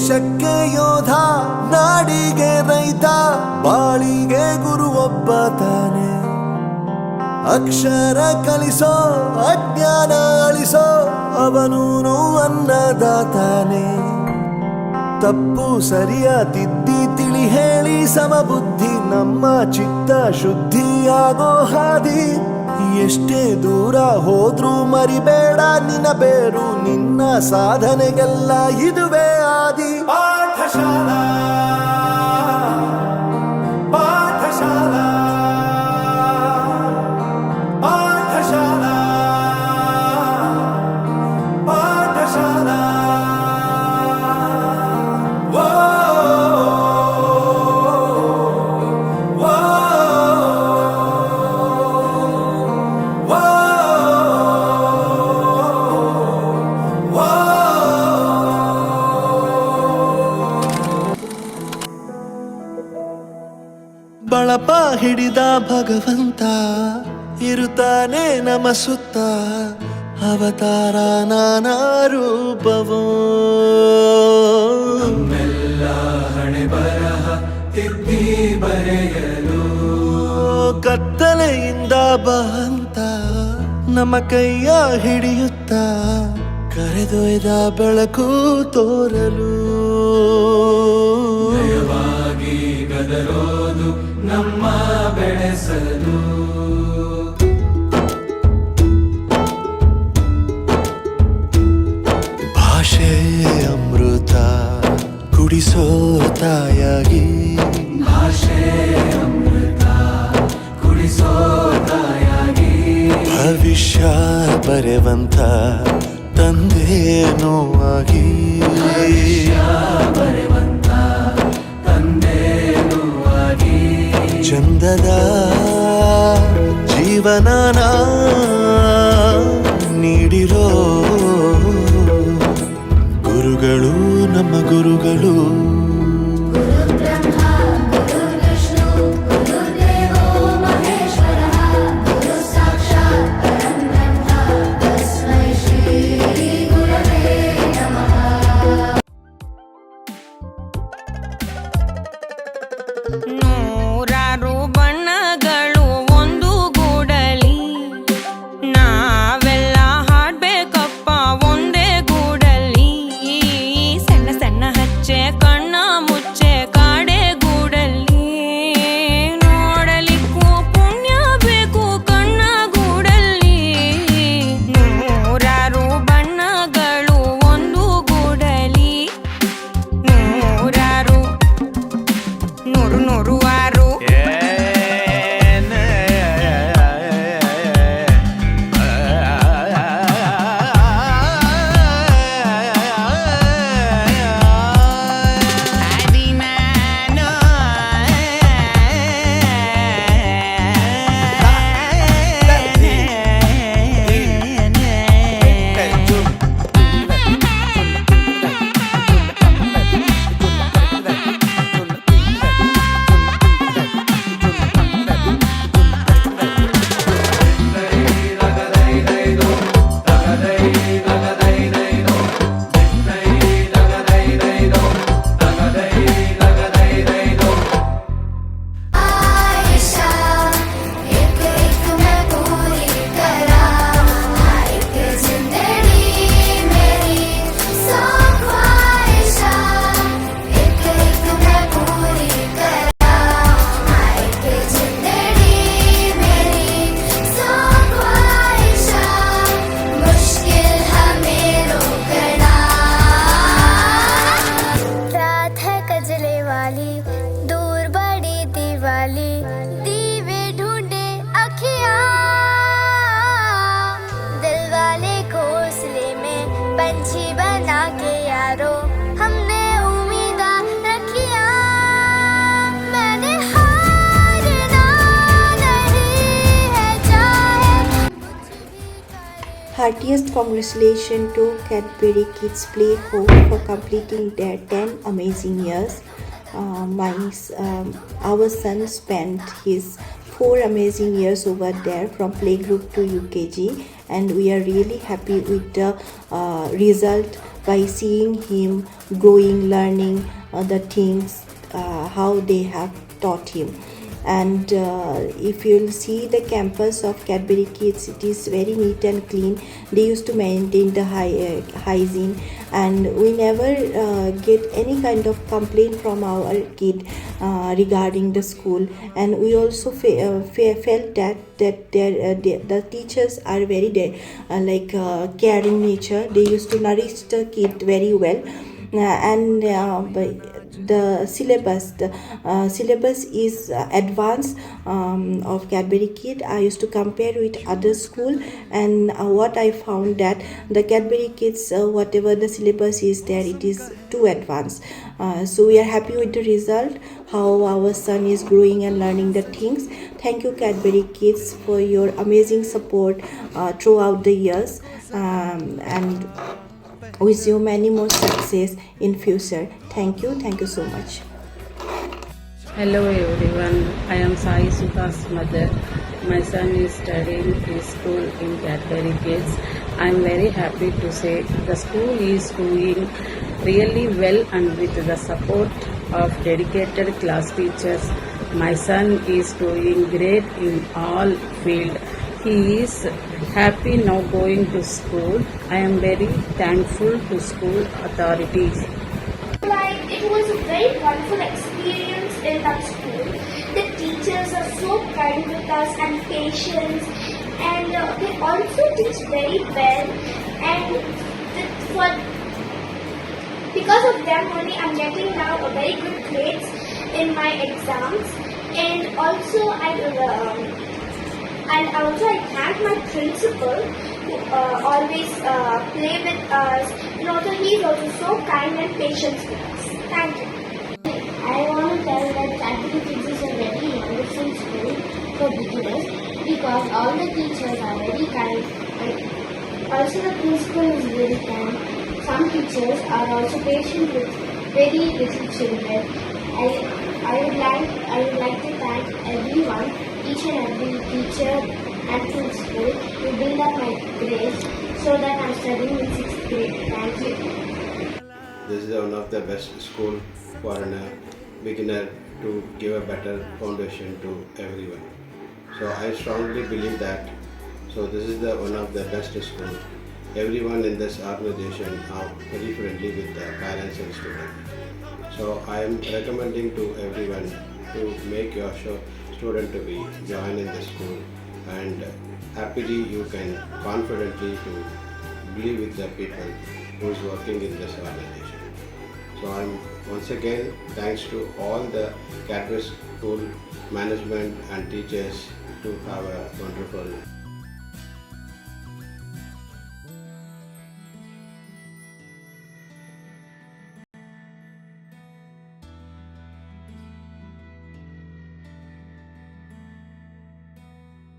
ದೇಶಕ್ಕೆ ಯೋಧ, ನಾಡಿಗೆ ರೈತ, ಬಾಳಿಗೆ ಗುರು ಒಬ್ಬ ತಾನೆ. ಅಕ್ಷರ ಕಲಿಸೋ, ಅಜ್ಞಾನ ಅಳಿಸೋ, ಅವನೂನು ಅನ್ನದಾತಾನೆ. ತಪ್ಪು ಸರಿಯ ತಿದ್ದಿ ತಿಳಿ ಹೇಳಿ ಸಮಬುದ್ಧಿ, ನಮ್ಮ ಚಿತ್ತ ಶುದ್ಧಿಯಾಗೋ ಹಾದಿ. ಎಷ್ಟೇ ದೂರ ಹೋದ್ರೂ ಮರಿಬೇಡ ನಿನ್ನ ಬೇರು, ನಿನ್ನ ಸಾಧನೆಗೆಲ್ಲ ಇದುವೇ ಆದಿ. ಪಾಠಶಾಲಾ ಪಾಠಶಾಲಾ ಪಾಠಶಾಲಾ ಪಾಠಶಾಲಾ. ಬಳಪ ಹಿಡಿದ ಭಗವಂತ ಇರುತ್ತಾನೆ ನಮ ಸುತ್ತ, ಅವತಾರ ನಾನಾ ರೂಪವೋ. ನಮ್ಮೆಲ್ಲ ಹಣೆ ಬರಹ ತಿದ್ದಿ ಬರೆಯಲು, ಕತ್ತಲೆಯಿಂದ ಬಂತ ನಮ್ಮ ಕೈಯ ಹಿಡಿಯುತ್ತ, ಕರೆದೊಯ್ದ ಬೆಳಕು ತೋರಲು. ನಯವಾಗಿ ಗದರೋದು ನಮ್ಮ ಬೆಳೆಸಲು. ಭಾಷೆ ಅಮೃತ ಕುಡಿಸೋ ತಾಯಾಗಿ, ಭಾಷೆ ಅಮೃತ ಕುಡಿಸೋ ತಾಯಾಗಿ. ಭವಿಷ್ಯ ಬರೆವಂತ ತಂದೆನೂ ಆಗಿ, ಬರೆವಂತ ತಂದೆನೂ ಆಗಿ. ಚಂದದ ಜೀವನನ ನೀಡಿರೋ ಗುರುಗಳು ನಮ್ಮ ಗುರುಗಳು. ನೂರಾರು ಬಣ್ಣಗಳು ಒಂದು ಗೂಡಲಿ, ನಾವೆಲ್ಲ ಹಾಡ್ಬೇಕಪ್ಪ ಒಂದೇ ಗೂಡಲಿ. ಸಣ್ಣ ಸಣ್ಣ ಹಚ್ಚೆ ಕಣ್ಣ ಮುಚ್ಚೆ ಕಾಡೆ ಗೂಡಲ್ಲಿ, ನೋಡಲಿಕ್ಕೂ ಪುಣ್ಯ ಬೇಕು ಕಣ್ಣ ಗೂಡಲ್ಲಿ. ನೂರಾರು ಬಣ್ಣಗಳು ಒಂದು ಗೂಡಲಿ, ನೂರಾರು ನೂರು ನೂರು ಆರು. Heartiest congratulations to Cadbury Kids Play Home for completing their 10 amazing years. Our son spent his 4 amazing years over there from playgroup to UKG, and we are really happy with the result by seeing him growing, learning the things how they have taught him. And if you'll see the campus of Cadbury Kids, it is very neat and clean. They used to maintain the hygiene, and we never get any kind of complaint from our kid regarding the school. And we also felt that the teachers are very caring nature. They used to nourish the kid very well. And the syllabus is advanced of Cadbury Kid. I used to compare with other school, and what I found that the Cadbury Kids, whatever the syllabus is there, it is too advanced. So we are happy with the result, how our son is growing and learning the things. Thank you, Cadbury Kids, for your amazing support throughout the years, and wish you many more success in future. Thank you so much. Hello everyone, I am Sai Sukha's mother. My son is studying his school in Cadbury Kids. I am very happy to say the school is doing really well, and with the support of dedicated class teachers, my son is doing great in all field. He is happy now going to school. I am very thankful to school authorities. Like, it was a very wonderful experience in that school. The teachers are so kind with us and patient, and they also teach very well. And because of them only, I'm getting now a very good grades in my exams. And also I thank my principal who always play with us, and also he is also so kind and patient with us. Thank you. I want to tell that Cadbury Kids is a very wonderful school for beginners because all the teachers are very kind, and also the principal is very kind. Some teachers are also patient with very little children. I would like to thank everyone, each and every teacher and principal to build up my grades so that I'm studying in 6th grade. Thank you. This is one of the best school for a beginner to give a better foundation to everyone. So I strongly believe that. So this is one of the best school. Everyone in this organization are very friendly with the parents and students. So I am recommending to everyone to make your student to be join in the school, and happily you can confidently to believe with the people who is working in this organization. So I'm once again thanks to all the Cadbury School management and teachers to have a wonderful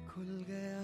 खुल गया